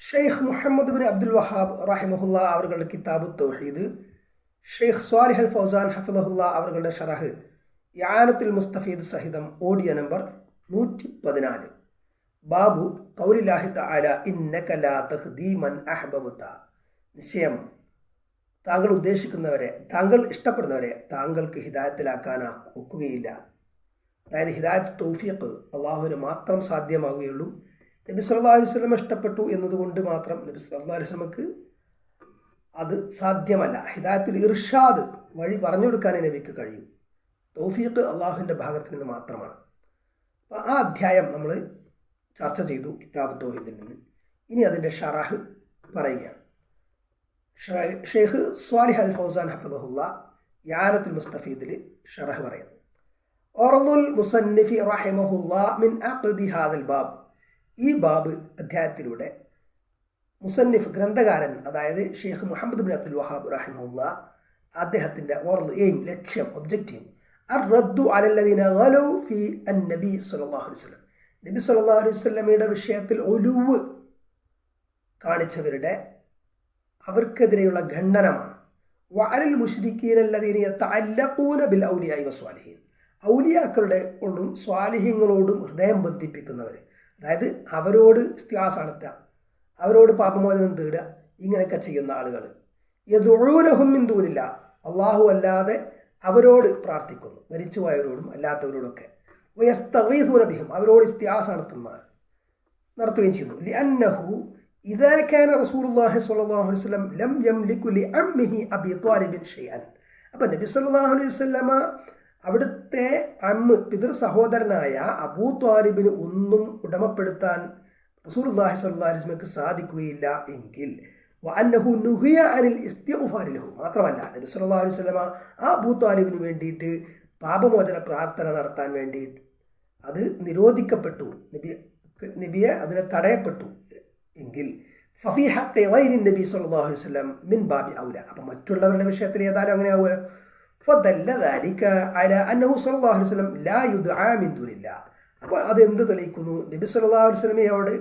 Sheikh Muhammad bin Abdul Wahab റഹിമഹുല്ല അവരുടെ കിതാബ് തൗഹീദ്, ഷെയ്ഖ് സ്വാലിഹ് അൽ ഫൗസാൻ ഹഫിളഹുല്ല അവരുടെ ഷറഹ് ഇആനത്തുൽ മുസ്തഫീദ് സഹിതം ഓഡിയോ നമ്പർ 114. ബാബു ഖൗലില്ലാഹി തആല ഇന്നക ലാ തഹ്ദീ മൻ അഹ്ബബ്ത. നിശ്ചയം താങ്കൾ ഉദ്ദേശിക്കുന്നവരെ, താങ്കൾ ഇഷ്ടപ്പെടുന്നവരെ താങ്കൾക്ക് ഹിദായത്തിലാക്കാൻ ഒക്കുകയില്ല. അതായത് ഹിദായത്ത് തൗഫീഖ് അള്ളാഹുവിന് മാത്രം സാധ്യമാവുകയുള്ളൂ. നബി സല്ലല്ലാഹു അലൈഹി വസല്ലം ഇഷ്ടപ്പെട്ടു എന്നതുകൊണ്ട് മാത്രം നബി സല്ലല്ലാഹു അലൈഹി വസല്ലമക്ക് അത് സാധ്യമല്ല. ഹിദായത്തിൽ ഇർഷാദ് വഴി പറഞ്ഞു കൊടുക്കാനേ നബിക്ക് കഴിയൂ. തൗഫീഖ് അള്ളാഹുവിൻ്റെ ഭാഗത്ത് നിന്ന് മാത്രമാണ്. അപ്പോൾ ആ അധ്യായം നമ്മൾ ചർച്ച ചെയ്തു കിതാബ് തൗഹീദിൽ നിന്ന്. ഇനി അതിൻ്റെ ഷറഹ് പറയുകയാണ്. ഷെയ്ഖ് സ്വാലിഹ് അൽ ഫൗസാൻ ഹഫിളഹുല്ല ഇആനത്തുൽ മുസ്തഫീദിൽ ഷറഹ് പറയുന്നു. ഒർദുൽ മുസന്നിഫി റഹിമഹുല്ലാ മിൻ അഖ്ദി ഹാദൽ ബാബ്. ഈ ബാബ് അധ്യായത്തിലൂടെ മുസന്നിഫ് ഗ്രന്ഥകാരൻ, അതായത് ഷെയ്ഖ് മുഹമ്മദ് ബിൻ അബ്ദുൽ വഹാബ് റഹിമഹുല്ല, അദ്ദേഹത്തിൻ്റെ എയിം, ലക്ഷ്യം, ഒബ്ജക്റ്റീവ് അർ-റദ്ദു അലല്ലദീന ഗലൂ ഫി അൻ-നബി സല്ലല്ലാഹു അലൈഹി വസല്ലം. നബി സല്ലല്ലാഹു അലൈഹി വസല്ലമയുടെ വിഷയത്തിൽ ഒലുവ് കാണിച്ചവരുടെ അവർക്കെതിരെയുള്ള ഖണ്ഡനമാണ്. വഅലൽ മുശ്രിക്കീന അല്ലദീന യതഅല്ലഖൂന ബിൽ ഔലിയാഇ വസ്വാലിഹീൻ. ഔലിയാക്കളുടെ കൊണ്ടും സ്വാലിഹീങ്ങളോടും ഹൃദയം ബന്ധിപ്പിക്കുന്നവർ, അതായത് അവരോട് ഇസ്തിഹാസ നടത്തുക, അവരോട് പാപമോചനം തേടുക, ഇങ്ങനെയൊക്കെ ചെയ്യുന്ന ആളുകൾ. യദ്ഉനഹും മിൻ ദൂനില്ലാ, അള്ളാഹു അല്ലാതെ അവരോട് പ്രാർത്ഥിക്കുന്നു, മരിച്ചുപോയവരോടും അല്ലാത്തവരോടൊക്കെ. വയസ്തഗീഥൂന ബിഹിം, അവരോട് ഇസ്തിഹാസ നടത്തുകയും ചെയ്യുന്നു. ലിഅന്നഹു ഇദാ കാന റസൂലുള്ളാഹി സ്വല്ലല്ലാഹു അലൈഹി വസല്ലം ലം യംലികു ലിഅമ്മിഹി അബീ ത്വാലിബിൻ ഷൈഅൻ. അപ്പോൾ നബി സല്ലല്ലാഹു അലൈഹി വസല്ലമ അവിടുത്തെ പിതൃ സഹോദരനായ അബൂ ത്വാലിബിന് ഒന്നും ഉടമപ്പെടുത്താൻ റസൂലുള്ളാഹി സ്വല്ലല്ലാഹു അലൈഹി വസല്ലമക്ക് സാധിക്കുകയില്ല എങ്കിൽ വഅന്നഹു നുഹിയ അനിൽ ഇസ്തിഗ്ഫാരി ലഹു, മാത്രമല്ല നബി സല്ലല്ലാഹു അലൈഹി വസല്ലമ ആ അബൂ ത്വാലിബിന് വേണ്ടിയിട്ട് പാപമോചന പ്രാർത്ഥന നടത്താൻ വേണ്ടിയിട്ട് അത് നിരോധിക്കപ്പെട്ടു, നബിയെ അതിനെ തടയപ്പെട്ടു എങ്കിൽ ഫഫീ ഹഖ്ഖി ഗൈരി നബി സല്ലല്ലാഹു അലൈഹി വസല്ലം മിൻ ബാബി ഔല. അപ്പം മറ്റുള്ളവരുടെ വിഷയത്തിൽ ഏതായാലും അങ്ങനെ ആവുമല്ലോ. ഫദല്ല ദാലിക അലാ അന്നഹു സല്ലല്ലാഹു അലൈഹി വസല്ലം ലാ യുദ്ആ മിൻ ദൂനില്ലാ. അപ്പോൾ അത് എന്ത് തെളിയിക്കുന്നു? നബി സല്ലല്ലാഹു അലൈഹി വസല്ലമയോട്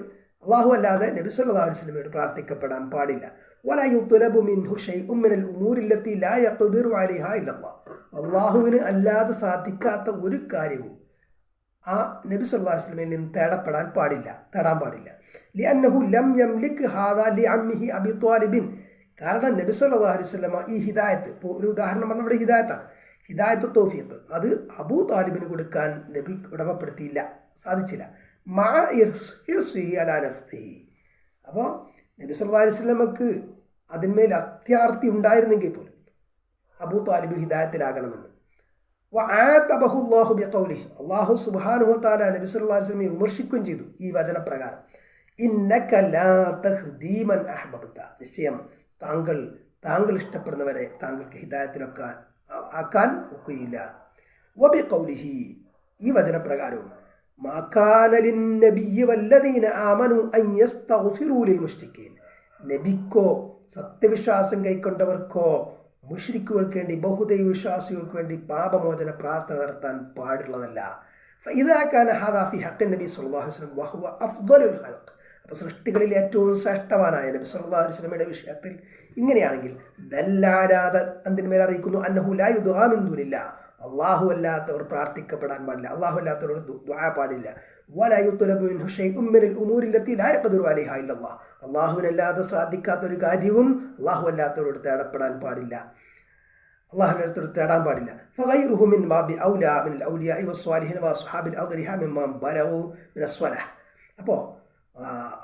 അള്ളാഹു അല്ലാതെ നബി സല്ലല്ലാഹു അലൈഹി വസല്ലമയോട് പ്രാർത്ഥിക്കപ്പെടാൻ പാടില്ല. വലാ യുത്ലബു മിൻഹു ഷൈഉൻ മിനൽ ഉമൂരി അല്ലത്തി ലാ യഖ്ദിറു അലൈഹാ ഇല്ലല്ലാഹ്. അള്ളാഹുവിന് അല്ലാതെ സാധിക്കാത്ത ഒരു കാര്യവും ആ നബി സല്ലല്ലാഹു അലൈഹി വസല്ലമയിൽ നിന്ന് തേടാൻ പാടില്ല. ലിഅന്നഹു ലം യംലിക് ഹാദാ ലിഅമ്മിഹി അബീ ത്വാലിബിൻ. കാരണം നബി സല്ലല്ലാഹു അലൈഹി വസല്ലമ ഈ ഹിദായത്ത്, ഇപ്പോൾ ഒരു ഉദാഹരണം പറഞ്ഞാൽ ഇവിടെ ഹിദായത്താണ്, ഹിദായത്ത് തൗഫീഖ്, അത് അബൂ താലിബിന് കൊടുക്കാൻ നബി ഉടമപ്പെടുത്തിയില്ല, സാധിച്ചില്ല. മഅ ഇർസിഹി അലാ നഫ്സിഹി. അപ്പോൾ നബി സല്ലല്ലാഹു അലൈഹി വസല്ലമക്ക് അതിന്മേൽ അത്യാർത്തി ഉണ്ടായിരുന്നെങ്കിൽ പോലും അബൂ താലിബ് ഹിദായത്തിലാകണമെന്ന്. വആതബഹു അല്ലാഹു ബിഖൗലിഹി, അല്ലാഹു സുബ്ഹാനഹു വ തആല നബി സല്ലല്ലാഹു അലൈഹി വസല്ലമയെ വിമർശിക്കുകയും ചെയ്തു ഈ വചനപ്രകാരം. ഇന്നക ലാ തഹ്ദീ മൻ അഹ്ബബ്ത. നിശ്ചയം താങ്കൾ ഇഷ്ടപ്പെടുന്നവരെ താങ്കൾക്ക് ഹിദായത്തിലൊക്കെ ആക്കാൻ ഒക്കുകയില്ല. വബിഖൗലിഹി, ഈ വചനപ്രകാരവും മാ കാന ലിന്നബിയ്യി വല്ലദീന ആമനു അൻ യസ്തഗ്ഫിറൂ ലിൽ മുശ്രിക്കീൻ. നബിക്കോ സത്യവിശ്വാസം കൈക്കൊണ്ടവർക്കോ മുശ്രിക്കുകൾക്ക് വേണ്ടി, ബഹുദൈവ വിശ്വാസികൾക്ക് വേണ്ടി പാപമോചന പ്രാർത്ഥന നടത്താൻ പാടുള്ളതല്ല. ഫഇദാ കാന ഹാദാ ഫി ഹഖ്ഖി നബി സല്ലല്ലാഹു അലൈഹി വസല്ലം വഹുവ അഫ്ദലുൽ ഖൽഖ്. അപ്പോൾ സൃഷ്ടികളിൽ ഏറ്റവും ശ്രേഷ്ഠവാനായ നബി സല്ലല്ലാഹു അലൈഹി വസല്ലമയുടെ വിഷയത്തിൽ ഇങ്ങനെയാണെങ്കിൽ ദല്ലാലാദ എന്തിന്മേൽ അറിയിക്കുന്നു? അന്നഹു ലാ യുദ്ആ മിൻ ദൂനില്ലാ, അള്ളാഹു അല്ലാത്തവർ പ്രാർത്ഥിക്കപ്പെടാൻ പാടില്ല, അള്ളാഹു അല്ലാത്തവരോട് ദുആ പാടില്ല. വലാ യുത്ലബു മിൻഹു ഷൈഉൻ മിനൽ ഉമൂരി അല്ലത്തി ലാ യഖ്ദിറു അലൈഹാ ഇല്ലല്ലാഹ്. അള്ളാഹുവിനല്ലാതെ സാധിക്കാത്തൊരു കാര്യവും അള്ളാഹു അല്ലാത്തവരോട് തേടാൻ പാടില്ല. ഫഗൈറുഹു മിൻ ബാബി ഔലാ മിനൽ ഔലിയാഇ വസ്വാലിഹീന വഅസ്ഹാബിൽ അദ്രിഹ മിമ്മൻ ബലഗു മിനസ് സ്വലാഹ്. അപ്പോൾ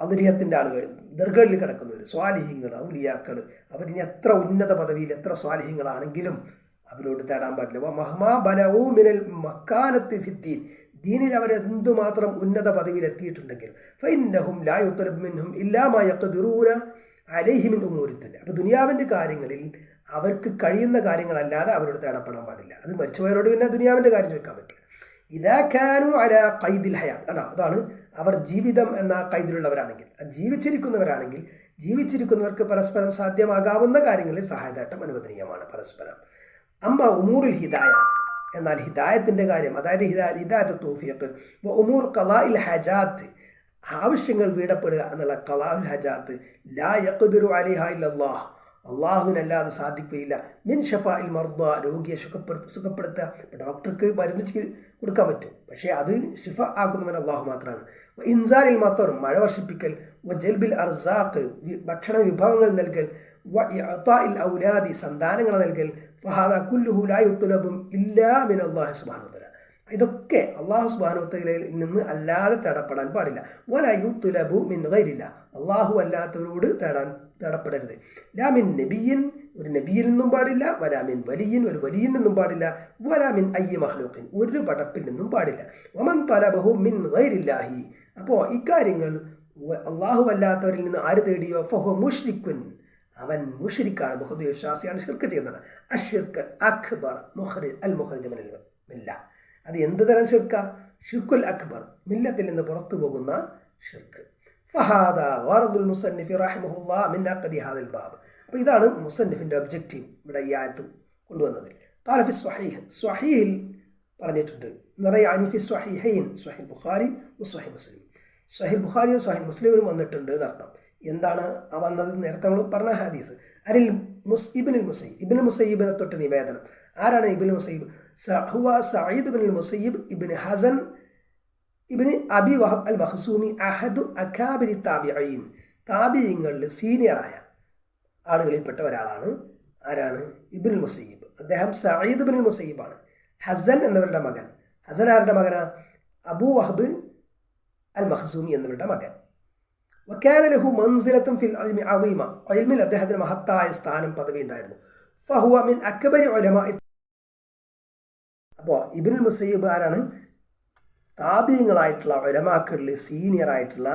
അദ്രിഹത്തിൻ്റെ ആളുകൾ, ദർഗകളിൽ കിടക്കുന്നവർ, സ്വാലിഹീങ്ങൾ, ഔലിയാക്കൾ, അവരിനി എത്ര ഉന്നത പദവിയിൽ എത്ര സ്വാലിഹീങ്ങളാണെങ്കിലും അവരോട് തേടാൻ പാടില്ല. മഹ്മാ ബലഗു മിനൽ മക്കാനത്തി ഫിദ്ദീൻ, ദീനിൽ അവരെന്തുമാത്രം ഉന്നത പദവിയിൽ എത്തിയിട്ടുണ്ടെങ്കിൽ ഫഇന്നഹും ലാ യുത്ലബു മിൻഹും ഇല്ലാ മാ യഖ്ദിറൂന അലൈഹി മിൻ ഉമൂരി ദുനിയ. അപ്പോൾ ദുനിയാവിൻ്റെ കാര്യങ്ങളിൽ അവർക്ക് കഴിയുന്ന കാര്യങ്ങളല്ലാതെ അവരോട് തേടപ്പെടാൻ പാടില്ല. അത് മരിച്ചുപോയവരോട് പിന്നെ ദുനിയാവിൻ്റെ കാര്യം ചോദിക്കാൻ പറ്റില്ല. ഇദാ കാനു അലാ ഖൈദിൽ ഹയാത്ത്, അതാണ് അവർ ജീവിതം എന്ന ഖൈദിലുള്ളവരാണെങ്കിൽ, ജീവിച്ചിരിക്കുന്നവരാണെങ്കിൽ ജീവിച്ചിരിക്കുന്നവർക്ക് പരസ്പരം സാധ്യമാകാവുന്ന കാര്യങ്ങളിൽ സഹായതേട്ടം അനുവദനീയമാണ് പരസ്പരം. അമ്മ ഉമൂറുൽ ഹിദായ, എന്നാൽ ഹിദായത്തിൻ്റെ കാര്യം, അതായത് ഹിദായത്ത് തൗഫീഖ്, ഉമൂർ ഖളാഇൽ ഹജാത്ത്, ആവശ്യങ്ങൾ വീടപ്പെടുക എന്നുള്ള ഖളാഉൽ ഹജാത്ത് ലാ യഖ്ദിറു അലൈഹാ ഇല്ലല്ലാഹ്, അള്ളാഹുവിനല്ലാതെ സാധിക്കുകയില്ല. മിൻ ഷഫാഇൽ മർദ, രോഗിയെ സുഖപ്പെടുത്തുക. ഡോക്ടർക്ക് മരുന്ന് കൊടുക്കാൻ പറ്റും, പക്ഷേ അത് ഷിഫ ആക്കുന്നവൻ അള്ളാഹു മാത്രമാണ്. ഇൻസാലിൽ മത്തർ, മഴ വർഷിപ്പിക്കൽ. ജൽബിൽ അർസാഖ്, ഭക്ഷണ വിഭവങ്ങൾ നൽകൽ. ഇഅ്താഇൽ ഔലാദി, സന്താനങ്ങൾ നൽകൽ. ഫഹാദ കുല്ലുഹു ലാ യുത്ലബു ഇല്ലാ മിൻ അല്ലാഹി സുബ്ഹാനഹു വ തആല, ഇതൊക്കെ അള്ളാഹു സുബ്ഹാനഹു വ തആലയിൽ നിന്ന് അല്ലാതെ തേടപ്പെടാൻ പാടില്ല. വലാ യുത്ലബു മിൻ ഗൈരില്ല, അള്ളാഹു അല്ലാത്തവരോട് തേടപ്പെടരുത്. ലാ മിൻ നബിയിൻ, ഒരു നബിയിൽ നിന്നും പാടില്ല. വലാ മിൻ വലിയിൻ, ഒരു വലിയിൽ നിന്നും പാടില്ല. വലാ മിൻ അയ്യി മഖ്ലൂഖിൻ, ഒരു പടപ്പിൽ നിന്നും പാടില്ല. വമൻ തലബഹു മിൻ ഗൈരില്ലാഹി, അപ്പോൾ ഇക്കാര്യങ്ങൾ അള്ളാഹു അല്ലാത്തവരിൽ നിന്ന് ആര് തേടിയോ ഫഹുവ മുശ്രിക്കുൻ, അവൻ മുശ്രിക്കാണ്, ബഹുദൈവവിശ്വാസിയാണ്, ശിർക്ക് ചെയ്യുന്നത്. അശ്ശിർക്ക് അക്ബർ അൽ മുഖ്രിജ് മിനൽ മില്ല, അത് എന്ത് തരം ഷിർക്ക? ഷിർക്കുൽ അക്ബർ, മില്ലത്തിൽ നിന്ന് പുറത്തു പോകുന്ന ഷിർക്ക്. ഫഹാദ ഗറദുൽ മുസന്നിഫി റഹിമഹുല്ലാഹ് മിൻ അഖദി ഹാദൽ ബാബ്. അപ്പോൾ ഇതാണ് മുസന്നിഫിൻ്റെ ഒബ്ജക്റ്റീവ് ഇവിടെ ഈ ആയത്ത് കൊണ്ടുവന്നത്. ഖാല ഫി സ്വഹീഹ്, സ്വഹീഹിൽ പറഞ്ഞിട്ടുണ്ട്. നിറയെ ഫി സ്വഹീഹൈൻ, സ്വഹീഹ് ബുഖാരി സ്വഹീഹ് മുസ്ലിം. സ്വഹീഹ് ബുഖാരിയും സ്വഹീഹ് മുസ്ലിമിലും വന്നിട്ടുണ്ട് എന്നർത്ഥം. എന്താണ് വന്നത്? നേരത്തെ നമ്മൾ പറഞ്ഞ ഹദീസ്. അരിൽ ഇബ്നുൽ മുസയ്യിബ്, ഇബ്നുൽ മുസയ്യിബിനെ തൊട്ട് നിവേദനം. ആരാണ് ഇബ്നുൽ മുസയ്യിബ്? ഹുവ സഈദ് ഇബ്നുൽ മുസയ്യിബ് ഇബ്നു ഹസൻ ഇബ്നു അബി വഹബ് അൽ മഖ്സൂമി അഹദു അകാബിരി താബിഈൻ, താബിഈങ്ങളിൽ സീനിയറായ ആളുകളിൽപ്പെട്ട ഒരാളാണ്. ആരാണ്? ഇബ്നുൽ മുസയ്യിബ്. അദ്ദേഹം സഈദ് ഇബ്നുൽ മുസയ്യിബാണ്. ഹസൻ എന്നവരുടെ മകൻ. ഹസൻ ആരുടെ മകനാ? അബൂ വഹബ് അൽ മഖ്സൂമി എന്നവരുടെ മകൻ. വകാന ലഹു മൻസിലത്തുൻ ഫിൽ ഇൽമി അദീമ, ഇൽമിൽ അദ്ദേഹത്തിന് മഹത്തായ സ്ഥാനം, പദവി ഉണ്ടായിരുന്നു. ഫഹുവ മിൻ അക്ബരി ഉലമാഇ. അപ്പോൾ ഇബ്നുൽ മുസയ്യിബ് ആരാണ്? താബിഈങ്ങളായിട്ടുള്ള ഉലമാക്കളിൽ സീനിയർ ആയിട്ടുള്ള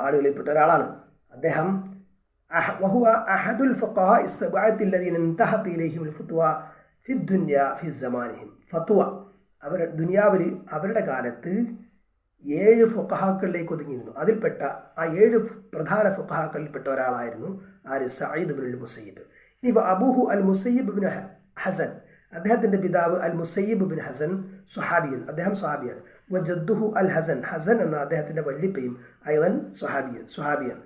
ആളുകളിൽപ്പെട്ട ഒരാളാണ്. അദ്ദേഹം വഹുവ അഹദുൽ ഫഖഹാഇ സബഅത്തി അല്ലദീന ഇൻതഹത് ഇലൈഹിമുൽ ഫത്വ ഫി ദുനിയ ഫി സമാനിഹിം. ഫത്വ, അവർ ദുനിയാവിൽ അവരുടെ കാലത്ത് 7 ഫുഖഹാക്കളിലേക്ക് ഒതുങ്ങിയിരുന്നു. അതിൽപ്പെട്ട ആ 7 പ്രധാന ഫുഖഹാക്കളിൽപ്പെട്ട ഒരാളായിരുന്നു ആര്? സഈദ് ഇബ്നുൽ മുസയ്യിബ്. ഇനി അബൂഹു അൽ മുസയ്യിബ് ഇബ്നു ഹസൻ, അദ്ദേഹത്തിൻ്റെ പിതാവ് അൽ മുസയ്യിബ് ഇബ്നു ഹസൻ സ്വഹാബിയൻ, അദ്ദേഹം സ്വഹാബിയാണ്. വജദ്ദുഹു അൽ ഹസൻ, ഹസൻ എന്ന അദ്ദേഹത്തിൻ്റെ വല്ലിപ്പയും അയ്ളൻ സ്വഹാബിയൻ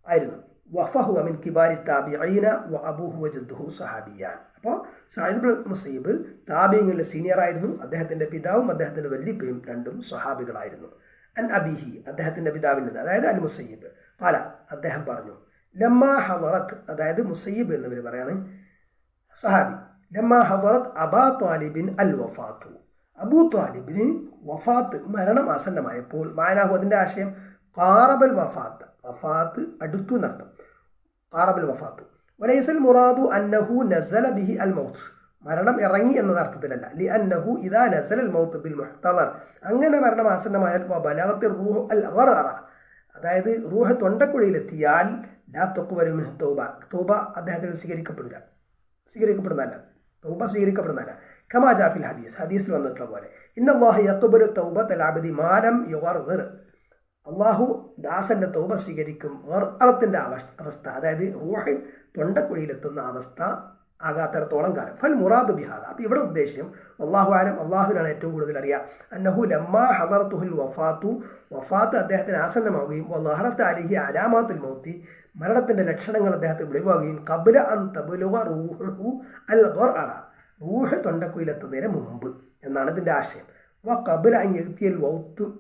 ആയിരുന്നു. വഫഹു മിൻ കിബാരി താബിഈന വ അബൂഹു വജദ്ദുഹു സ്വഹാബിയാൻ. അപ്പോൾ സഈദ് ഇബ്നുൽ മുസയ്യിബ് താബിഈങ്ങളിലെ സീനിയർ ആയിരുന്നു. അദ്ദേഹത്തിൻ്റെ പിതാവും അദ്ദേഹത്തിൻ്റെ വല്ലിപ്പയും രണ്ടും സ്വഹാബികളായിരുന്നു. അൻ അബീഹി, അദ്ദേഹത്തിൻ്റെ പിതാവിൽ നിന്ന്, അതായത് അൽ മുസയ്യിബ്. ഖാല, അദ്ദേഹം പറഞ്ഞു. ലമ്മാ ഹദറത്ത്, അതായത് മുസയ്യിബ് എന്നിവർ പറയാണ് സഹാബി. ലമ്മാ ഹദറത്ത് അബാ ത്വാലിബിൻ അൽ വഫാത്തു, അബൂ ത്വാലിബിന് വഫാത്ത്, മരണം ആസന്നമായപ്പോൾ. മാനാഹു, അതിൻ്റെ ആശയം ഖാറബൽ വഫാത്ത്, വഫാത്ത് അടുത്തു എന്നർത്ഥം. ഖാറബൽ വഫാത്ത്. വലൈസൽ മുറാദു അന്നഹു നസല ബിഹി അൽ മൗത്ത്, മരണം ഇറങ്ങി എന്നത് അർത്ഥത്തിലല്ല. ലി അന്നഹു ഇദാ നസല അൽ മൗത്ത് ബിൽ മുഹ്തദർ, അങ്ങനെ മരണം ആസന്നമായാൽ ബലഗത്തി റൂഹ് അൽ ഗററ, അതായത് റൂഹ് തൊണ്ടക്കുഴിയിലെത്തിയാൽ ലാ തുഖ്ബലു മിൻഹു തൗബ, തൗബ അദ്ദേഹത്തിന് സ്വീകരിക്കപ്പെടുന്നതല്ല. കമാ ജാ ഫിൽ ഹദീസ്, ഹദീസിൽ വന്നിട്ടുള്ള പോലെ. ഇന്നല്ലാഹു യഖ്ബലു തൗബത്തൽ അബ്ദി മാ ലം യുഗർഗിർ, അള്ളാഹു ദാസന്റെ തൗബ സ്വീകരിക്കും ഗർഅറത്തിന്റെ അവസ്ഥ, അതായത് റൂഹ് തൊണ്ടക്കുഴിയിലെത്തുന്ന അവസ്ഥ ആകാത്തിടത്തോളം കാലം. ഫൽ മുറാദു ബിഹാദ, അപ്പോൾ ഇവിടെ ഉദ്ദേശ്യം അല്ലാഹു ആലം, അള്ളാഹുവിനാണ് ഏറ്റവും കൂടുതൽ അറിയാം. അന്നഹു ലമ്മാ ഹദറത്തുഹുൽ വഫാത്തു, വഫാത്ത് അദ്ദേഹത്തിന് ആസന്നമാവുകയും വലഹറത്ത് അലൈഹി അലാമാത്തുൽ മൗത്തി, മരണത്തിൻ്റെ ലക്ഷണങ്ങൾ അദ്ദേഹത്തിന് വെളിവാകുകയും ഖബ്ല അൻ തബ്ലുഗ റൂഹുഹു അൽ ഗർഅറ, റൂഹ് തൊണ്ടക്കുഴിയിലെത്തുന്നതിന് മുമ്പ് എന്നാണ് ഇതിൻ്റെ ആശയം. വഖബ്ല അൻ യഅ്തിയൽ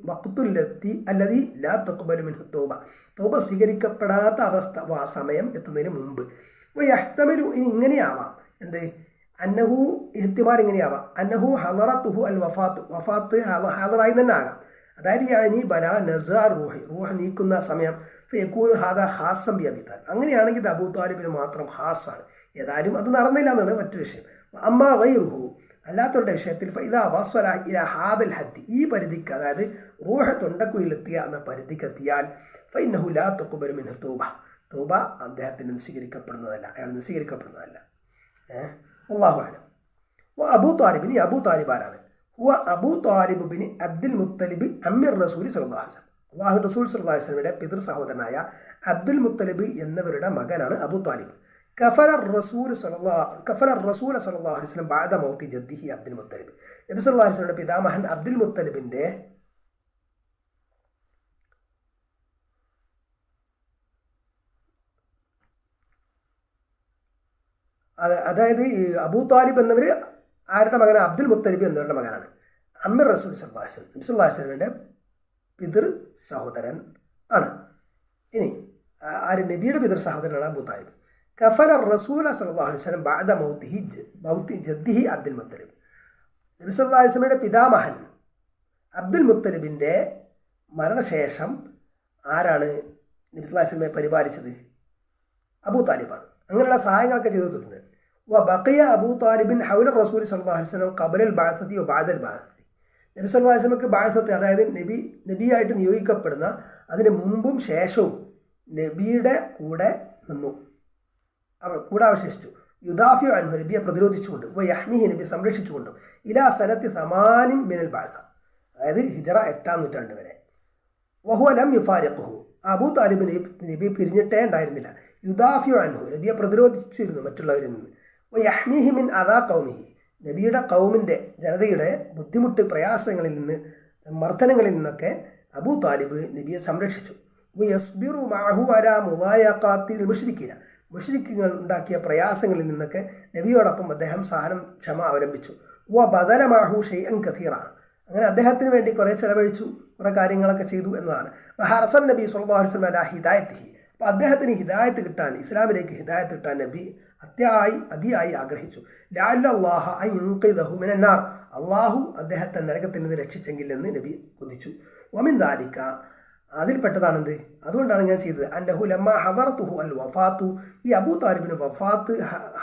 വഖ്തുല്ലത്തി അല്ലദീ ലാ തഖ്ബലു മിൻഹു തൗബ, തൗബ സ്വീകരിക്കപ്പെടാത്ത അവസ്ഥ, സമയം എത്തുന്നതിന് മുമ്പ്. വയഹ്തമിലു, ഇനി ഇങ്ങനെയാവാം, എന്ത്? അന്നഹു ഇഹ്തിമാൽ ഇങ്ങനെയാവാം, അന്നഹു ഹദറത്തുഹു അൽ വഫാത്ത്, വഫാത്ത് ഹാദറായി തന്നെ ആകാം. അതായത് യാനി ബലാ നസാർ റൂഹ്, റൂഹ് നീക്കുന്ന സമയം. ഫയകൂനു ഹാദാ ഖാസ്സൻ ബി അബീ താലിബ്, അങ്ങനെയാണെങ്കിൽ അബൂ താലിബിന് മാത്രം ഖാസ്സാണ്. ഏതായാലും അത് നടന്നില്ല എന്നാണ് മറ്റൊരു വിഷയം. അമ്മാ ഗൈറുഹു, അല്ലാത്തവരുടെ വിഷയത്തിൽ ഫഇദാ വസ്വല ഇലാ ഹാദൽ ഹദ്ദ്, ഈ പരിധിക്ക്, അതായത് റൂഹ് തൊണ്ടക്കുഴിയിലെത്തിയ എന്ന പരിധിക്കെത്തിയാൽ ഫഇന്നഹു ലാ തുഖ്ബലു മിൻഹു തൗബ, തൗബ അദ്ദേഹത്തിന് സ്വീകരിക്കപ്പെടുന്നതല്ല, അയാൾ സ്വീകരിക്കപ്പെടുന്നതല്ല. അല്ലാഹു അലം. അബൂ താലിബിന്, അബൂ താലിബ് ആരാണ്? ഹുവ Abu Talib bin Abdul Muttalib അമ്മിർ റസൂൽ സല്ലല്ലാഹു അലൈഹി വസല്ലം, അല്ലാഹു റസൂൽ സല്ലല്ലാഹു അലൈഹി വസല്ലമയുടെ പിതൃ സഹോദരനായ അബ്ദുൽ മുത്തലിബ് എന്നിവരുടെ മകനാണ് അബൂ താലിബ്. കഫല റസൂൽ സല്ലല്ലാഹു അലൈഹി വസല്ലം ബഅദ മൗതി ജദ്ദിഹി അബ്ദുൽ മുത്തലിബ്, നബി സല്ലല്ലാഹു അലൈഹി വസല്ലമയുടെ പിതാമഹൻ അബ്ദുൽ മുത്തലിബിന്റെ അതായത് ഈ അബൂ താലിബ് എന്നവർ ആരുടെ മകനാണ്? അബ്ദുൽ മുത്തലിബ് എന്നവരുടെ മകനാണ്. അമ്മർ റസൂൽ സല്ലല്ലാഹു അലൈഹി വസല്ലം, നബി സല്ലല്ലാഹു അലൈഹി വസല്ലമയുടെ പിതൃ സഹോദരൻ ആണ്. ഇനി ആര്? നബിയുടെ പിതൃ സഹോദരനാണ് അബൂ താലിബ്. കഫന റസൂൽ സല്ലല്ലാഹു അലൈഹി വസല്ലം ബഅദ മൗത്തി ജദ്ദിഹി അബ്ദുൽ മുത്തലിബ്. നബി സല്ലല്ലാഹു അലൈഹി വസല്ലമയുടെ പിതാമഹൻ അബ്ദുൽ മുത്തലിബിൻ്റെ മരണശേഷം ആരാണ് നബി സല്ലല്ലാഹു അലൈഹി വസല്ലമയെ പരിപാലിച്ചത്? അബൂ താലിബാണ്. അങ്ങനെയുള്ള സഹായങ്ങളൊക്കെ ചെയ്തിട്ടുണ്ട്. ബഖിയ അബൂ താലിബിൻ ഹൗല റസൂൽ സല്ലല്ലാഹു അലൈഹി വസല്ലം ഖബലൽ ബഅസതി വ ബഅദൽ ബഅസതി. നബി സല്ലല്ലാഹു അലൈഹി വസല്ലമക്ക് ബഅസത്ത്, അതായത് നബിയായിട്ട് നിയോഗിക്കപ്പെടുന്ന അതിന് മുമ്പും ശേഷവും നബിയുടെ കൂടെ നിന്നു, കൂടെ അവശേഷിച്ചു. യുദാഫി അൻഹു, നബിയെ പ്രതിരോധിച്ചുകൊണ്ട്, യഹ്മിഹി, നബിയെ സംരക്ഷിച്ചുകൊണ്ടും, ഇലാ സനത്തി സമാനിൻ മിനൽ ബഅസ, അതായത് ഹിജറ 8-ാം നൂറ്റാണ്ട് വരെ. വഹുവ ലം യുഫാരിഖുഹു, അബൂ താലിബ് നബി പിരിഞ്ഞിട്ടേ ഉണ്ടായിരുന്നില്ല. യുദാഫി അൻഹു, നബിയെ പ്രതിരോധിച്ചിരുന്നു മറ്റുള്ളവരിൽ നിന്ന്. യഹ്മിഹി മിൻ അദാ ഖൗമിഹി, നബിയുടെ ഖൗമിൻ്റെ ജനതയുടെ ബുദ്ധിമുട്ട്, പ്രയാസങ്ങളിൽ നിന്ന്, മർദ്ദനങ്ങളിൽ നിന്നൊക്കെ അബൂ താലിബ് നബിയെ സംരക്ഷിച്ചു. യസ്ബിറു മഅഹു അലാ മുദായഖാത്തിൽ മുശ്രിക്കീന, മുശ്രിക്കുകൾ ഉണ്ടാക്കിയ പ്രയാസങ്ങളിൽ നിന്നൊക്കെ നബിയോടൊപ്പം അദ്ദേഹം ക്ഷമ അവലംബിച്ചു. ബദല മഅഹു ഷൈഅൻ കസീറ, അങ്ങനെ അദ്ദേഹത്തിന് വേണ്ടി കുറേ ചെലവഴിച്ചു, കുറേ കാര്യങ്ങളൊക്കെ ചെയ്തു എന്നതാണ്. ഹറസൻ നബി സല്ലല്ലാഹു അലൈഹി വസല്ലം അലാ ഹിദായത്തിഹി, അപ്പോൾ അദ്ദേഹത്തിന് ഹിദായത്ത് കിട്ടാൻ, ഇസ്ലാമിലേക്ക് ഹിദായത്ത് കിട്ടാൻ നബി അതിയായി ആഗ്രഹിച്ചു. ലഅല്ലല്ലാഹ അൻ യുൻഖിദഹു മിനന്നാർ, അള്ളാഹു അദ്ദേഹത്തെ നരകത്തിൽ നിന്ന് രക്ഷിച്ചെങ്കിൽ എന്ന് നബി കൊതിച്ചു. വമിൻ ദാലിക, അതിൽപ്പെട്ടതാണെന്ത്? അതുകൊണ്ടാണ് ഞാൻ ചെയ്തത്. അന്നഹു ലമ്മ ഹദറതുഹു അൽ വഫാത്തു, ഈ അബൂ താലിബിന് വഫാത്ത്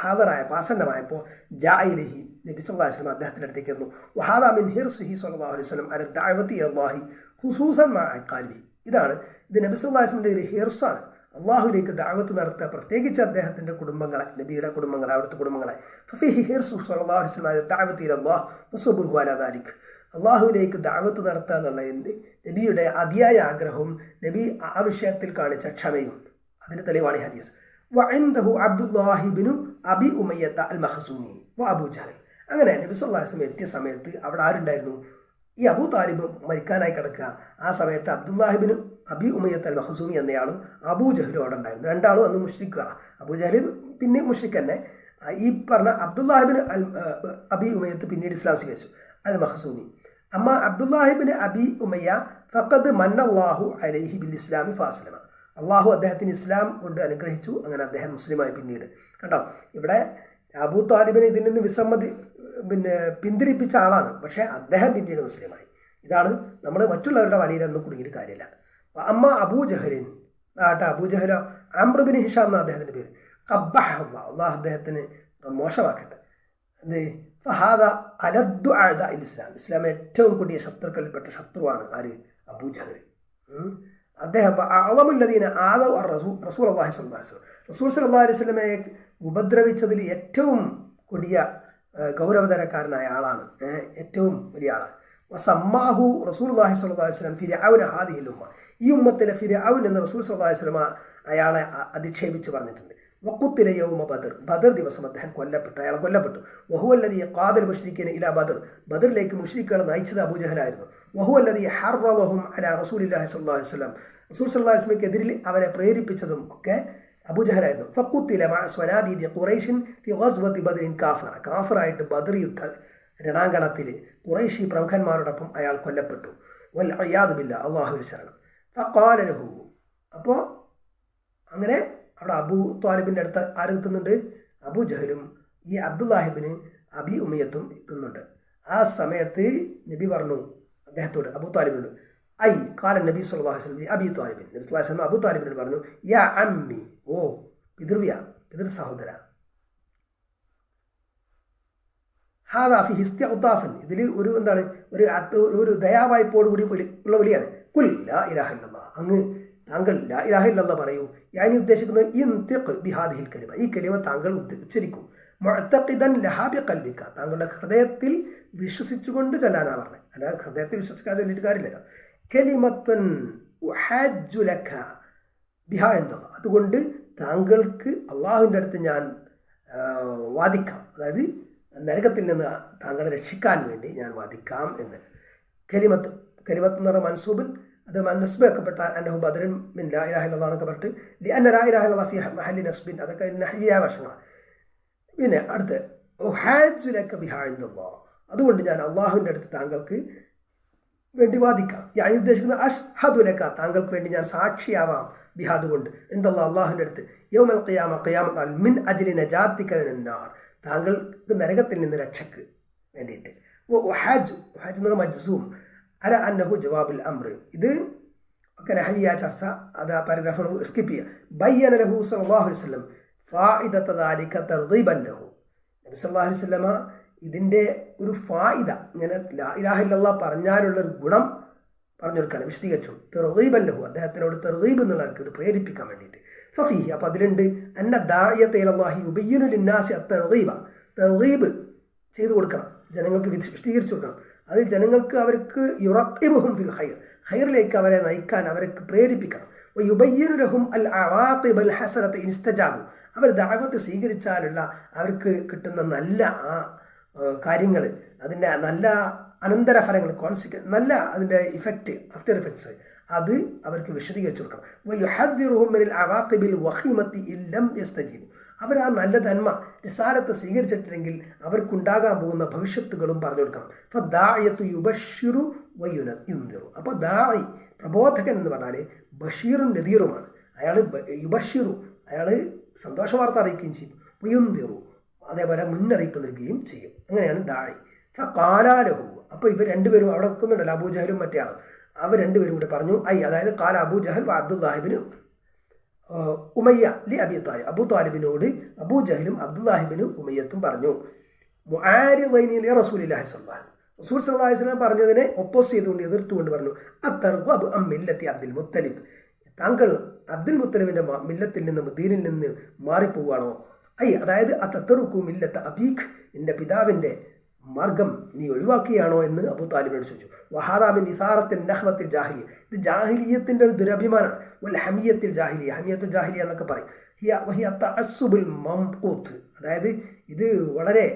ഹാദറായപ്പോൾ, ആസന്നമായപ്പോൾ, ജാഇലഹി, നബി സല്ലല്ലാഹു അലൈഹി വസല്ലം അദ്ദേഹത്തിൻ്റെ അടുത്തേക്ക് വന്നു. വഹാദാ മിൻ ഹിർസിഹി സല്ലല്ലാഹു അലൈഹി വസല്ലം അല ദഅവതി ഇലല്ലാഹി ഖുസൂസൻ മഅ ഖൽബി, ഇത് നബി സല്ലല്ലാഹു അലൈഹി വസല്ലമയുടെ ഒരു ഹിർസാണ്, അള്ളാഹുലേക്ക് ദഅവത്ത് നടത്തുക, പ്രത്യേകിച്ച് അദ്ദേഹത്തിൻ്റെ കുടുംബങ്ങളെ, നബിയുടെ കുടുംബങ്ങളെ, അവിടുത്തെ കുടുംബങ്ങളെ. ഫഫീഹി ഹിർസു സല്ലല്ലാഹു അലൈഹി വസല്ലം അല ദഅവതി ഇലല്ലാഹ് വസബ്റുഹു അലാ ദാലിക്, അള്ളാഹുവിലേക്ക് ദഅവത്ത് നടത്തുക എന്നുള്ളതിൻ്റെ നബിയുടെ അതിയായ ആഗ്രഹവും നബി ആ വിഷയത്തിൽ കാണിച്ച ക്ഷമയും അതിന് തെളിവാണ് ഹദീസ്. വഇൻദഹു അബ്ദുല്ലാഹി ഇബ്നു അബി ഉമയ്യത്ത അൽ മഖ്സൂമി വ അബൂ ജഹൽ, അങ്ങനെ നബി സല്ലല്ലാഹു അലൈഹി വസല്ലം എത്തിയ സമയത്ത് അവിടെ ആരുണ്ടായിരുന്നു? ഈ അബൂ താലിബ് മരിക്കാനായി കിടക്കുക. ആ സമയത്ത് അബ്ദുല്ലാഹിബിന് അബി ഉമയ്യത്ത് അൽ മഖ്സൂമി എന്നയാളും അബൂ ജഹലും അവിടെ ഉണ്ടായിരുന്നു. രണ്ടാളും അന്ന് മുശ്രിക്കാണ്. അബൂ ജഹൽ പിന്നെ മുശ്രിക്ക് തന്നെ. ഈ പറഞ്ഞ അബ്ദുല്ലാഹിബിന് അബി ഉമയ്യത്ത് പിന്നീട് ഇസ്ലാം സ്വീകരിച്ചു, അൽ മഖ്സൂമി. അമ്മ അബ്ദുല്ലാഹിബിന് അബി ഉമയ്യ ഫഖദ് മന്നല്ലാഹു അലൈഹി ബിൽ ഇസ്ലാമി ഫാസ്ലമ, അള്ളാഹു അദ്ദേഹത്തിന് ഇസ്ലാം കൊണ്ട് അനുഗ്രഹിച്ചു, അങ്ങനെ അദ്ദേഹം മുസ്ലിമായി പിന്നീട്. കേട്ടോ, ഇവിടെ അബൂ താലിബിനെ ഇതിൽ നിന്ന് പിന്തിരിപ്പിച്ച ആളാണ്, പക്ഷേ അദ്ദേഹം പിന്നീട് മുസ്ലിമായി. ഇതാണ് നമ്മൾ മറ്റുള്ളവരുടെ വലയിലൊന്നും കുടുങ്ങിയിട്ട് കാര്യമില്ല. അമ്മ അബൂ ജഹലിൻ, അബൂ ജഹലോ അംർ ബിൻ ഹിഷാം എന്ന അദ്ദേഹത്തിൻ്റെ പേര്, അള്ളാഹ് അദ്ദേഹത്തിന് മോശമാക്കട്ടെ. ഫഹാദ അലദ്ദു അഅദാ ഇൽ ഇസ്ലാം, ഇസ്ലാം ഏറ്റവും കൂടിയ ശത്രുക്കളിൽപ്പെട്ട ശത്രുവാണ് ആര്? അബൂ ജഹൽ. അദ്ദേഹം അഅളമുല്ലദീന ആദൗ റസൂൽ അല്ലാഹി സ്വല്ലല്ലാഹു അലൈഹി വസല്ലം, റസൂൽ സ്വല്ലല്ലാഹു അലൈഹി വസല്ലമയെ ഉപദ്രവിച്ചതിൽ ഏറ്റവും കൊടിയ ഗൗരവതരക്കാരനായ ആളാണ്, ഏറ്റവും വലിയ ആളാണ്. വസമ്മാഹു റസൂലുള്ളാഹി സ്വല്ലല്ലാഹു അലൈഹി വസല്ലം ഫിർഔന ഹാദിഹിൽ ഉമ്മ, ഈ ഉമ്മത്തിലെ ഫിർഔൻ എന്ന് റസൂൽ സ്വല്ലല്ലാഹു അലൈഹി വസല്ലം അയാളെ അധിക്ഷേപിച്ച് പറഞ്ഞിട്ടുണ്ട്. വഖുത്തില യൗമ ബദർ, ബദർ ദിവസം അദ്ദേഹം കൊല്ലപ്പെട്ടു, അയാളെ കൊല്ലപ്പെട്ടു. വഹുവല്ലദീ ഖാദൽ മുശ്രിക്കീന ഇലാ ബദർ, ബദറിലേക്ക് മുശ്രിക്കുകളെ നയിച്ചത് അബൂ ജഹലായിരുന്നു. വഹുവല്ലദീ ഹർറവഹും അലാ റസൂലില്ലാഹി സ്വല്ലല്ലാഹു അലൈഹി വസല്ലം, റസൂൽ സ്വല്ലല്ലാഹു അലൈഹി വസല്ലമയ്ക്കെതിരിൽ അവരെ പ്രേരിപ്പിച്ചതും ഒക്കെ അബൂ ജഹലായിരുന്നു. ഫഖുത്തില മഅ സ്വനാദീദി ഖുറൈശിൻ ഫി ഗസ്വതി ബദറിൻ കാഫിറ, കാഫിറായിട്ട് ബദർ യുദ്ധ രണാങ്കണത്തിൽ ഖുറൈശി പ്രമുഖന്മാരോടൊപ്പം അയാൾ കൊല്ലപ്പെട്ടു. വൽ അയാദു ബില്ലാഹ്, അല്ലാഹുവിൽ ശരണം. ഫഖാല ലഹു, അപ്പോൾ അങ്ങനെ അവിടെ അബൂ താലിബിൻ്റെ അടുത്ത് ആരെത്തുന്നുണ്ട്? അബൂ ജഹലും ഈ അബ്ദുല്ലാഹിബിന് അബി ഉമയ്യത്തും എത്തുന്നുണ്ട്. ആ സമയത്ത് നബി പറഞ്ഞു അദ്ദേഹത്തോട്, അബൂ താലിബിനോട്, ഐ കാലൻ നബി സല്ലല്ലാഹു അലൈഹി വസല്ലം അബി താലിബിൻ, നബി സല്ലല്ലാഹു അലൈഹി വസല്ലം അബൂ താലിബിനോട് പറഞ്ഞു, യാ അമ്മി, ഓ പിതൃ സഹോദര, ഹാദാ ഫിഹി ഇസ്തിഅ്താഫൻ, ഇതിൽ ഒരു എന്താണ്, ഒരു ദയാവായ്പോടുകൂടി ഉള്ള വിളിയാണ്. കുൽ ലാ ഇലാഹ ഇല്ലല്ലാഹ്, അങ്ങ് താങ്കൾ ലാ ഇലാഹ ഇല്ലല്ലാഹ് പറയൂ. ഞാൻ ഉദ്ദേശിക്കുന്നത് ഇൻതിഖ് ബിഹാദിഹിൽ കലിമ, ഈ കലിമ താങ്കൾ ഉച്ചരിക്കൂ. മുഅ്തഖിദൻ ലഹാ ബിഖൽബിക, താങ്കളുടെ ഹൃദയത്തിൽ വിശ്വസിച്ചുകൊണ്ട് ചൊല്ലാനാണ് പറഞ്ഞത്, അല്ലാതെ ഹൃദയത്തിൽ വിശ്വസിക്കാതെ ചൊല്ലിയിട്ട് കാര്യമില്ലല്ലോ. കലിമത്തുൻ ഉഹജ്ജു ലക ബിഹാ ഇൻദല്ലാഹ്, അതുകൊണ്ട് താങ്കൾക്ക് അള്ളാഹുവിൻ്റെ അടുത്ത് ഞാൻ വാദിക്കാം, അതായത് നരകത്തിൽ നിന്ന് താങ്കളെ രക്ഷിക്കാൻ വേണ്ടി ഞാൻ വാദിക്കാം എന്ന്. കലിമത്ത് എന്ന് പറഞ്ഞാൽ മൻസൂബൻ, അത് നസ്ബാക്കപ്പെട്ട അന്നഹു ബദറുൻ മിൻ ലാ ഇലാഹ ഇല്ലല്ലാഹ് എന്നൊക്കെ പറഞ്ഞിട്ട് ലിഅന്ന ലാ ഇലാഹ ഇല്ലല്ലാഹ് ഫി മഹല്ലി നസ്ബിൻ, അതൊക്കെ നഹ്വിയായ വശങ്ങളാണ്. പിന്നെ അടുത്ത് ഉഹാജുലക ബിഹാ ഇൻദല്ലാഹ്, അതുകൊണ്ട് ഞാൻ അള്ളാഹുവിൻ്റെ അടുത്ത് താങ്കൾക്ക് വേണ്ടി വാദിക്കാം. ഞാൻ ഉദ്ദേശിക്കുന്നത് അഷ്ഹദുലക, താങ്കൾക്ക് വേണ്ടി ഞാൻ സാക്ഷിയാവാം ബിഹാദ് കൊണ്ട് ഇൻദല്ലാഹ്, അള്ളാഹുവിൻ്റെ അടുത്ത് യൗമൽ ഖിയാമ, ഖിയാമത്ത് നാൾ, മിൻ അജ്ലി നജാതിക മിനന്നാർ, താങ്കൾക്ക് നരകത്തിൽ നിന്ന് രക്ഷക്ക് വേണ്ടിയിട്ട്. ഉഹാജ് എന്ന് പറഞ്ഞാൽ മജ്സൂം അല അന്നഹു ജവാബുൽ അംർ. ഇത് ഒക്കെ നഹവിയ ചർച്ച, അത് ആ പാരഗ്രാഫ് സ്കിപ്പ് ചെയ്യുക. ബയ്യന ലഹു സല്ലല്ലാഹു അലൈഹി വസല്ലം ഫായിദത ദാലിക തർഗീബൻ ലഹു, നബി സല്ലല്ലാഹു അലൈഹി വസല്ലമ ഇതിൻ്റെ ഒരു ഫായിദ, ഇങ്ങനെ ലാ ഇലാഹ ഇല്ലല്ലാഹ് പറഞ്ഞാലുള്ളൊരു ഗുണം പറഞ്ഞു കൊടുക്കുകയാണ്, വിശദീകരിച്ചു. തർഗീബൻ ലഹു, അദ്ദേഹത്തിനോട് തർഗീബ് എന്നുള്ളവർക്ക് ഒരു പ്രേരിപ്പിക്കാൻ വേണ്ടിയിട്ട്. ഫഫീഹി, അപ്പോൾ അതിലുണ്ട് അന്ന ദാഇയത ഇലല്ലാഹി യുബയ്യിനു ലിന്നാസി അത്തർഗീബ, തർഗീബ് ചെയ്തു കൊടുക്കണം, ജനങ്ങൾക്ക് വിശദീകരിച്ചു കൊടുക്കണം. അതിൽ ജനങ്ങൾക്ക് അവർക്ക് യുറഖിബുഹും ഫിൽ ഖൈർ, ഖൈറിലേക്ക് അവരെ നയിക്കാൻ അവർക്ക് പ്രേരിപ്പിക്കണം. യുബയ്യിനു ലഹും അൽ അവാഖിബ അൽ ഹസനത ഇൻ ഇസ്തജാബു, അവർ ദഅവത്ത് സ്വീകരിച്ചാലുള്ള അവർക്ക് കിട്ടുന്ന നല്ല ആ കാര്യങ്ങൾ, അതിൻ്റെ നല്ല അനന്തരഫലങ്ങൾ, നല്ല അതിൻ്റെ ഇഫക്റ്റ്, ആഫ്റ്റർ ഇഫക്ട്സ്, അത് അവർക്ക് വിശദീകരിച്ചു കൊടുക്കണം. വയുഹദ്ദിറുഹും മിനൽ അവാഖിബിൽ വഖീമത്തി ഇല്ലം യസ്തജീബു, അവർ ആ നല്ല നന്മ നിസാരത്തെ സ്വീകരിച്ചിട്ടില്ലെങ്കിൽ അവർക്കുണ്ടാകാൻ പോകുന്ന ഭവിഷ്യത്തുകളും പറഞ്ഞു കൊടുക്കണം. അപ്പോൾ ദാഇയത്തു യുബശ്ശിറു വയുൻദിറു, അപ്പോൾ ദാഇ പ്രബോധകൻ എന്ന് പറഞ്ഞാൽ ബഷീറും നദീറുമാണ്. അയാൾ യുബശ്ശിറു, അയാൾ സന്തോഷ വാർത്ത അറിയിക്കുകയും ചെയ്യും, വയുൻദിറു അതേപോലെ മുന്നറിയിപ്പ് നൽകുകയും ചെയ്യും. അങ്ങനെയാണ് ദാഇ. ഫഖാലഹു, അപ്പോൾ ഇവർ രണ്ടുപേരും അവിടെ നിൽക്കുന്നുണ്ടല്ലോ, അബൂജഹലും മറ്റേ ആളും, അവർ രണ്ടുപേരും കൂടെ പറഞ്ഞു, അതായത് കാല അബൂജഹൽ അബ്ദുല്ലാഹിബിന് ഉമയ്യ ലി അബി താലിബ്, അബൂ താലിബിനോട് അബൂജഹലും അബ്ദുല്ലാഹിബിന് ഉമയ്യത്തും പറഞ്ഞു, മുആരിദൈനി ലി റസൂലില്ലാഹി സ്വല്ലല്ലാഹു അലൈഹി വസല്ലം, റസൂൽ സ്വല്ലല്ലാഹു അലൈഹി വസല്ലം പറഞ്ഞതിനെ ഒപ്പോസ് ചെയ്തുകൊണ്ട് എതിർത്തുകൊണ്ട് പറഞ്ഞു, അത്തർഗബു അം മില്ലത്തി അബ്ദുൽ മുത്തലിബ്, താങ്കൾ അബ്ദുൽ മുത്തലിബിൻ്റെ മില്ലത്തിൽ നിന്ന് ദീനിൽ നിന്ന് മാറിപ്പോവുകയാണോ? അതായത് അത്തറുക്കു മില്ലത്ത് അബീഖ്, എൻ്റെ പിതാവിൻ്റെ മാർഗം നീ ഒഴിവാക്കിയാണോ എന്ന് അബൂ താലിബിനോട് ചോദിച്ചു. വഹാദാമിൻ ഇസാറത്തിൽ നഹ്വത്തിൽ ജാഹിലിയ, ഇത് ജാഹിലിയത്തിൻ്റെ ഒരു ദുരഭിമാനമാണ്. വൽ ഹമിയത്തിൽ ജാഹിലിയ, ഹമിയത്തുൽ ജാഹിലിയ എന്നൊക്കെ പറയും. വഹിയ തഅസ്സുബുൽ മംഖൂത്ത്, അതായത് ഇത് വളരെ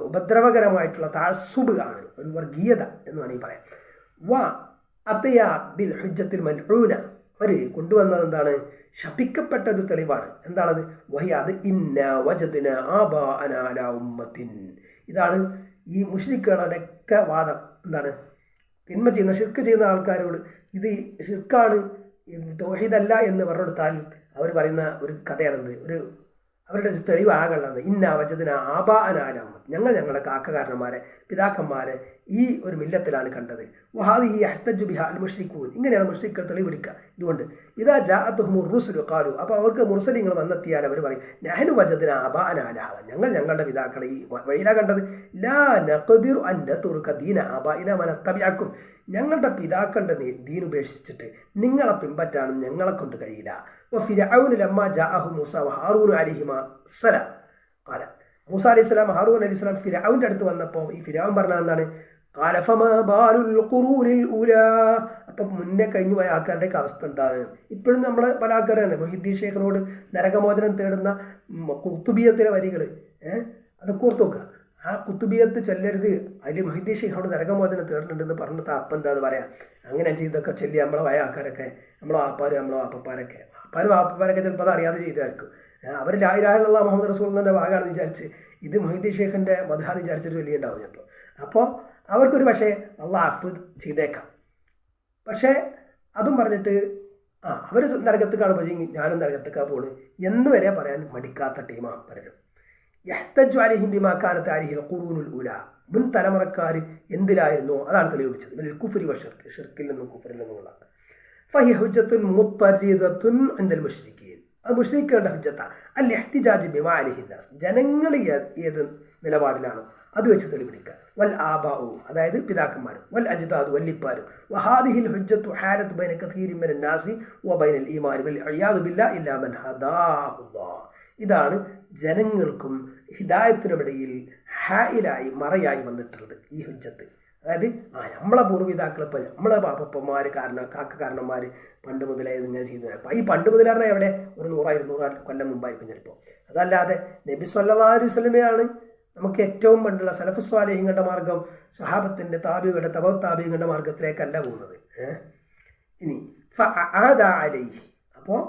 ഉപദ്രവകരമായിട്ടുള്ള തഅസ്സുബ് ആണ്, ഒരു വർഗീയത എന്ന് വേണമെങ്കിൽ പറയാം. അത്തയ ബിൽ ഹുജ്ജത്തിൽ മൽഊന, അവർ കൊണ്ടുവന്നത് എന്താണ്? ശപിക്കപ്പെട്ട ഒരു തെളിവാണ്. എന്താണത്? വഹിയത് ഇന്ന വജദ്ന ആബാഅന അലാ ഉമ്മത്തിൻ, ഇതാണ് ഈ മുശ്രിക്കുകളുടെ ഒക്കെ വാദം. എന്താണ്? തിന്മ ചെയ്യുന്ന ഷിർക്ക് ചെയ്യുന്ന ആൾക്കാരോട് ഇത് ഷിർക്കാണ്, തൗഹീദല്ല എന്ന് പറഞ്ഞെടുത്താൽ അവർ പറയുന്ന ഒരു കഥയാണെന്ത്, ഒരു അവരുടെ ഒരു തെളിവാകുള്ളത്. ഇന്ന വജദ്ന ആബാഅന അലാ ഉമ്മത്തിൻ, ഞങ്ങൾ ഞങ്ങളുടെ കാക്കകാരന്മാരെ പിതാക്കന്മാരെ ഈ ഒരു മില്ലത്തിലാണ് കണ്ടത്. വഹാദിഹി യഹ്തജു ബിഹാ അൽ മുശ്രിക്കൂൻ, ഇങ്ങനെയാണ് മുശ്രിക്കുകൾ തെളിവെടുക്കുക. ഇതുകൊണ്ട് ഇദാ ജാഅത്തുഹുമുർ റുസുലു ഖാലു, അപ്പോൾ അവർക്ക് മുർസലിങ്ങൾ വന്നെത്തിയാൽ അവർ പറയും, നഹ്നു വജദ്ന ആബാഅന അലാ ഹാദാ, ഞങ്ങൾ ഞങ്ങളുടെ പിതാക്കളെ ഈ വഴിയിലാണ് കണ്ടത്. ലാ നഖ്ദിറു അൻ നതുറുക ദീന ആബാഇന വനത്തബിഅക്കും, ഞങ്ങളുടെ പിതാക്കളുടെ ദീൻ ഉപേക്ഷിച്ചിട്ട് നിങ്ങളെ പിൻപറ്റാനും ഞങ്ങളെ കൊണ്ട് കഴിയില്ല. ഫിർഔന ലമ്മാ ജാഅഹു മൂസ വഹാറൂൻ അലൈഹിമാ സലാം ഖാല, മൂസ അലൈഹി സ്വലാം ഹാറൂൻ അലൈഹി സ്വലാം ഫിർഔൻ്റെ അടുത്ത് വന്നപ്പോൾ ഈ ഫിർഔൻ പറഞ്ഞത് എന്താണ്? ഖാല ഫമാ ബാലുൽ ഖുറൂനിൽ ഊലാ, അപ്പം മുന്നേ കഴിഞ്ഞു പോയ ആൾക്കാരുടെയൊക്കെ അവസ്ഥ എന്താണ്? ഇപ്പോഴും നമ്മളെ പല ആൾക്കാരാണ് മൊഹീദ്ദീൻ ശേഖിനോട് നരകമോചനം തേടുന്ന കുത്തുബിയത്തിലെ വരികൾ, അതൊക്കെ ഓർത്ത് നോക്കുക. ആ കുത്തുബിയത്ത് ചൊല്ലരുത്, അതിൽ മൊഹീദ്ദീൻ ശേഖിനോട് നരകമോചനം തേടുന്നുണ്ടെന്ന് പറഞ്ഞിട്ട് അപ്പം എന്താന്ന് പറയാം. അങ്ങനെ ചെയ്തൊക്കെ ചൊല്ലി നമ്മളെ വയ ആൾക്കാരൊക്കെ, നമ്മളെ വാപ്പാരും നമ്മളെ വാപ്പപ്പാരൊക്കെ, വാപ്പാരും വാപ്പപ്പാരൊക്കെ ചിലപ്പോൾ അത് അറിയാതെ ചെയ്തായിരിക്കും. അവർ ലാ ഇലാഹ ഇല്ലല്ലാഹ് മുഹമ്മദ് റസൂലുള്ളാഹിന്റെ ഭാഗമാണെന്ന് വിചാരിച്ച് ഇത് മൊഹീദ്ദീൻ ശേഖിൻ്റെ മദ്ഹാന്ന് വിചാരിച്ചിട്ട് ചൊല്ലിയുണ്ടാവും ചിലപ്പോൾ. അപ്പോൾ അവർക്കൊരു പക്ഷേ അള്ളാഹ് അഫ് ചെയ്തേക്കാം. പക്ഷേ അതും പറഞ്ഞിട്ട് അവർ നരകത്തേക്കാണ് പോയി, ഞാനും നരകത്തേക്കാണ് പോണ് എന്ന് വരെ പറയാൻ മടിക്കാത്ത ടീമാണ് പലരും. യഹ്തജു അലൈഹിം ബിമാ കാനത് അലൈഹിൽ ഖുറൂനുൽ ഊലാ, മുൻ തലമുറക്കാർ എന്തിലായിരുന്നോ അതാണ് തെളിയിച്ചത്. മിനൽ കുഫ്രി വശിർക്ക്, ഷിർക്കിൽ നിന്നും കുഫറിൽ നിന്നുമുള്ള. ഫഹിയ ഹുജ്ജത്തുൻ മുത്തരിദത്തുൻ ഇൻദൽ മുശ്രിക്കീൻ, അത് മുശ്രിക്കുകളുടെ ഹുജ്ജത്താണ്. അൽ ഇഹ്തിജാജ് ബിമാ അലൈഹി നാസ്, ജനങ്ങൾ ഏത് നിലപാടിലാണോ അത് വെച്ച് തെളിവിടിക്കുക. വൽ ആബാഉ, അതായത് പിതാക്കന്മാരും, വൽ അജ്ദാദു, വല്ലിപ്പാരും. വഹാദിഹിൽ ഹുജ്ജത്തു ഹാലത്ത് ബൈന കസീരിൻ മിനൻ നാസി വബൈനൽ ഈമാൻ വൽ ഇയാദു ബില്ലാഹി ഇല്ലാ മൻ ഹദാഹുല്ലാഹ്, ഇതാണ് ജനങ്ങൾക്കും ഹിദായത്തിനുമിടയിൽ ഹായിലായി മറയായി വന്നിട്ടുള്ളത് ഈ ഹുജ്ജത്ത്. അതായത് നമ്മളെ പൂർവ്വപിതാക്കൾ, ഇപ്പോൾ നമ്മളെ പാപ്പന്മാർ കാക്കക്കാരന്മാർ പണ്ട് മുതലേ ഇങ്ങനെ ചെയ്തു. അപ്പോൾ ഈ പണ്ട് മുതലേ പറഞ്ഞാൽ എവിടെ ഒരു 100-200 കൊല്ലം മുമ്പായിരിക്കും ചിലപ്പോൾ. അതല്ലാതെ നബി സല്ലല്ലാഹു അലൈഹി വസല്ലമയാണ് നമുക്ക് ഏറ്റവും പണ്ടുള്ള സലഫു സ്വാലിഹീങ്ങളുടെ മാർഗം, സഹാബത്തിൻ്റെ താബികളുടെ താബികളുടെ മാർഗത്തിലേക്കല്ല പോകുന്നത്. ഇനി ഫഅഅദ അലൈഹി, അപ്പോൾ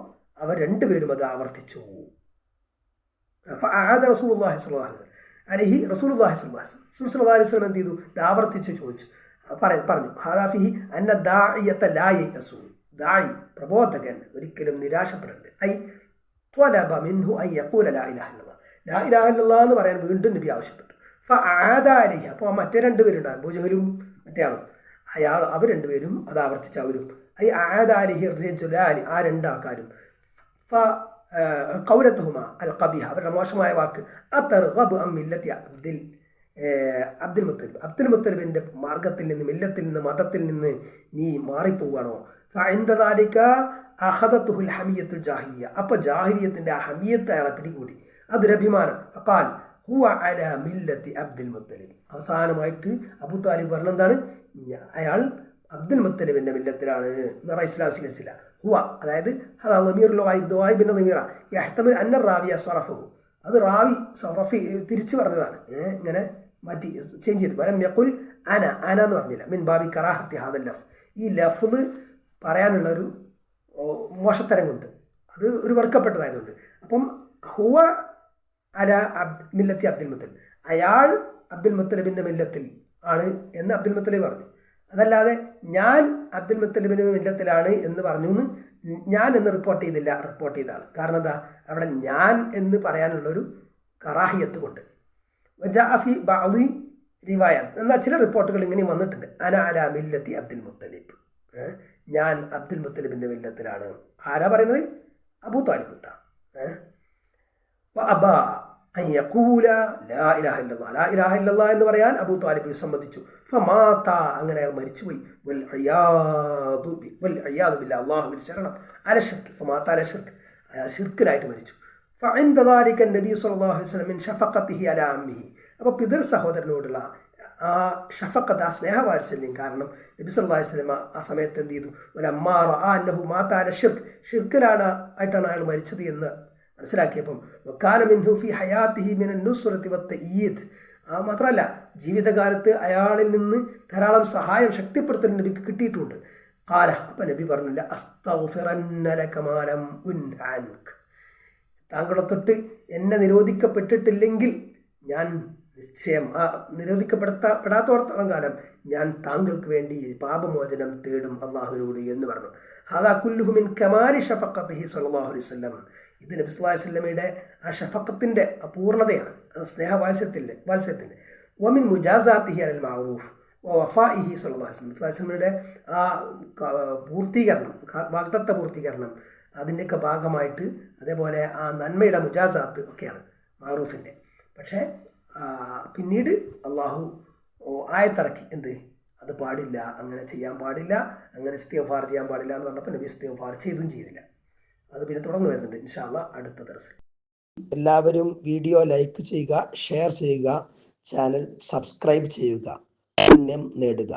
അവർ രണ്ടുപേരും അത് ആവർത്തിച്ചു. ഫഅആദ റസൂലുള്ളാഹി സ്വല്ലല്ലാഹു അലൈഹി വസല്ലം എന്ത് ചെയ്തു? ആവർത്തിച്ച് ചോദിച്ചു, പറഞ്ഞു ഹാദാഫിഹി അന്ന ദാഇയത ലാ യയസു, ദാഇ പ്രബോധകൻ ഒരിക്കലും നിരാശപ്പെടരുത്. ഐ ത്വലബ മിൻഹു അൻ യഖൂല ലാ ഇലാഹ ഇല്ലല്ലാഹ്, ലാ ഇലാഹ ഇല്ലല്ലാഹ് എന്ന് പറയാൻ വീണ്ടും നബി ആവശ്യപ്പെട്ടു. ഫഅആദ അലൈഹി, അപ്പോൾ മറ്റേ രണ്ടുപേരുണ്ട്, അബൂജഹലും മറ്റേ ആളും, അവർ രണ്ടുപേരും അത് ആവർത്തിച്ച് അവരും ഐ ആദ അലൈഹി റജുലാനി, ആ രണ്ടാൾക്കാരും ഖൗലത്തുഹുമ അൽ ഖബീഹ, അവരുടെ മോശമായ വാക്ക് അതർഗബു അൻ മില്ലത്തി അബ്ദുൽ മുത്തലിബിന്റെ മാർഗത്തിൽ നിന്ന്, മില്ലത്തിൽ നിന്ന്, മതത്തിൽ നിന്ന് നീ മാറിപ്പോവുകയാണോ? ഫഇൻദ ദാലിക അഖദത്തുഹുൽ ഹമിയത്തുൽ ജാഹിലിയ, അപ്പോൾ ജാഹിലിയത്തിന്റെ ആ ഹമിയത്ത് അയാളെ പിടികൂടി, അതൊരഭിമാനം. ഖാൽ ഹുവ അലാ മില്ലത്തി അബ്ദുൽ മുത്തലിബ്, അവസാനമായിട്ട് അബൂ താലിബ് പറഞ്ഞെന്താണ്? അയാൾ അബ്ദുൽ മുത്തലിബിന്റെ മില്ലത്തിലാണ് എന്ന് പറഞ്ഞാൽ ഇസ്ലാം സ്വീകരിച്ചില്ല. ഹുവ, അതായത് അന്ന റാവിയ സറഫു, അത് റാവി സറഫി തിരിച്ചു പറഞ്ഞതാണ്, ഇങ്ങനെ മാറ്റി ചേഞ്ച് ചെയ്തു. വലം യഖുൽ അന എന്ന് പറഞ്ഞില്ല. മിൻ ബാബി കറാഹത്തി ഹാദൽ ലഫ്, ഈ ലഫ്ള് പറയാനുള്ളൊരു മോശത്തരം കൊണ്ട്, അത് ഒരു വെറുക്കപ്പെട്ടതായതുകൊണ്ട്. അപ്പം ഹുവ അല മില്ലത്തി അബ്ദുൽ മുത്തലിബ്, അയാൾ അബ്ദുൽ മുത്തലിബിന്റെ മില്ലത്തിൽ ആണ് എന്ന് അബ്ദുൽ മുത്തലിബ് പറഞ്ഞു. അതല്ലാതെ ഞാൻ അബ്ദുൽ മുത്തലിബിന്റെ മില്ലത്തിലാണ് എന്ന് പറഞ്ഞു എന്ന് ഞാൻ എന്ന് റിപ്പോർട്ട് ചെയ്താണ്. കാരണം എന്താ? അവിടെ ഞാൻ എന്ന് പറയാനുള്ളൊരു കറാഹിയത്ത് കൊണ്ട്. വജാഅഫി ബഅദി റിവായത്ത്, എന്നാൽ ചില റിപ്പോർട്ടുകൾ ഇങ്ങനെ വന്നിട്ടുണ്ട്, അന അലാ മില്ലത്തി അബ്ദുൽ മുത്തലിബ്, ഞാൻ അബ്ദുൽ മുത്തലിബിന്റെ മില്ലത്തിലാണ്. ആരാ പറയുന്നത്? അബൂ താലിബ് കേട്ടാ. അബാ അൻ യഖൂല ലാ ഇലാഹ ഇല്ലല്ലാഹ്, ലാ ഇലാഹ ഇല്ലല്ലാഹ് എന്ന് പറയാൻ അബൂ താലിബ് സമ്മതിച്ചു. ഫമാത, അങ്ങനെ അയാൾ മരിച്ചുപോയി. വൽ ഇയാദു ബില്ലാഹ്, അല്ലാഹുവിൽ ശരണം. അല ശിർക്ക്, ഫമാത അല ശിർക്ക്, അയാൾ ശിർക്കിലായിട്ട് മരിച്ചു. ഫഇൻദ ദാലിക നബി സ്വല്ലല്ലാഹു അലൈഹി വസല്ലം മിൻ ഷഫഖത്തിഹി അലാ അമ്മിഹി, അപ്പോൾ പിതൃ സഹോദരനോടുള്ള ആ ഷഫഖത്ത്, ആ സ്നേഹവാത്സല്യം കാരണം നബി സല്ലല്ലാഹു അലൈഹി വസല്ലം ആ സമയത്ത് എന്ത് ചെയ്തു? വലമ്മാ റഅ അന്നഹു മാത അല ശിർക്ക്, ശിർക്കിലാണ് ആയിട്ടാണ് അയാൾ മരിച്ചത് എന്ന് മനസ്സിലാക്കിയപ്പം വകാന മിൻഹു ഫി ഹയാത്തിഹി മിനൻ നുസ്റതി വത്തഈദ്, മാത്രമല്ല ജീവിതകാലത്ത് അയാളിൽ നിന്ന് ധാരാളം സഹായം, ശക്തിപ്പെടുത്തൽ നബിക്ക് കിട്ടിയിട്ടുണ്ട്. ഖാല, അപ്പം നബി പറഞ്ഞില്ല, അസ്തഗ്ഫിറന്ന ലക മാ ലം ഉൻഹ അൻക, താങ്കളെ തൊട്ട് എന്നെ നിരോധിക്കപ്പെട്ടിട്ടില്ലെങ്കിൽ ഞാൻ നിശ്ചയം നിരോധിക്കപ്പെടാത്തോടത്തോളം കാലം ഞാൻ താങ്കൾക്ക് വേണ്ടി പാപമോചനം തേടും അള്ളാഹുവിനോട് എന്ന് പറഞ്ഞു. ഹാദാ കുല്ലുഹു മിൻ കമാലി ഷഫഖത്തിഹി സ്വല്ലല്ലാഹു അലൈഹി വസല്ലം, ഇത് നബി സല്ലല്ലാഹു അലൈഹി വസല്ലമയുടെ ആ ഷഫഖത്തിന്റെ അപൂർണതയാണ്, സ്നേഹവാത്സല്യത്തിന്റെ. വമിൻ മുജാസാത്തിഹി അലൽ മഅറൂഫ് വഫാഇഹി സ്വല്ലല്ലാഹു അലൈഹി വസല്ലമയുടെ ആ പൂർത്തീകരണം, വാഗ്ദത്ത പൂർത്തീകരണം, അതിൻ്റെയൊക്കെ ഭാഗമായിട്ട്, അതേപോലെ ആ നന്മയുടെ മുജാസാത്ത് ഒക്കെയാണ് മഅറൂഫിൻ്റെ. പക്ഷേ പിന്നീട് അള്ളാഹു ആയത്തിറക്കി, എന്ത്? അത് പാടില്ല, അങ്ങനെ ചെയ്യാൻ പാടില്ല, അങ്ങനെ ഇസ്തിഗ്ഫാർ ചെയ്യാൻ പാടില്ല എന്ന് പറഞ്ഞപ്പോൾ നബി ഇസ്തിഗ്ഫാർ ചെയ്തില്ല. അത് പിന്നെ തുടർന്ന് വരുന്നുണ്ട് ഇൻഷാ അല്ലാഹ് അടുത്ത ദർസിൽ. എല്ലാവരും വീഡിയോ ലൈക്ക് ചെയ്യുക, ഷെയർ ചെയ്യുക, ചാനൽ സബ്സ്ക്രൈബ് ചെയ്യുക, പുണ്യം നേടുക.